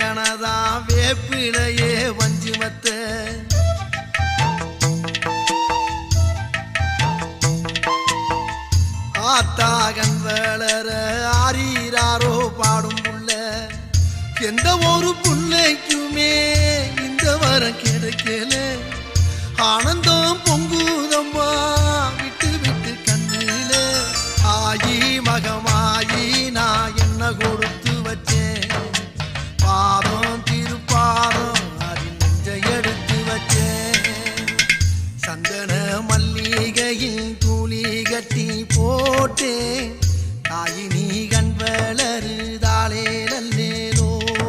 எனதா வேப்பிலையே வஞ்சிமத்த ஆத்தாகன் வளர ஆரீராரோ பாடும் புள்ள எந்த ஒரு புள்ளைக்குமே இந்த வரம் கிடைக்கல ஆனந்தம் பொங்குதம்மா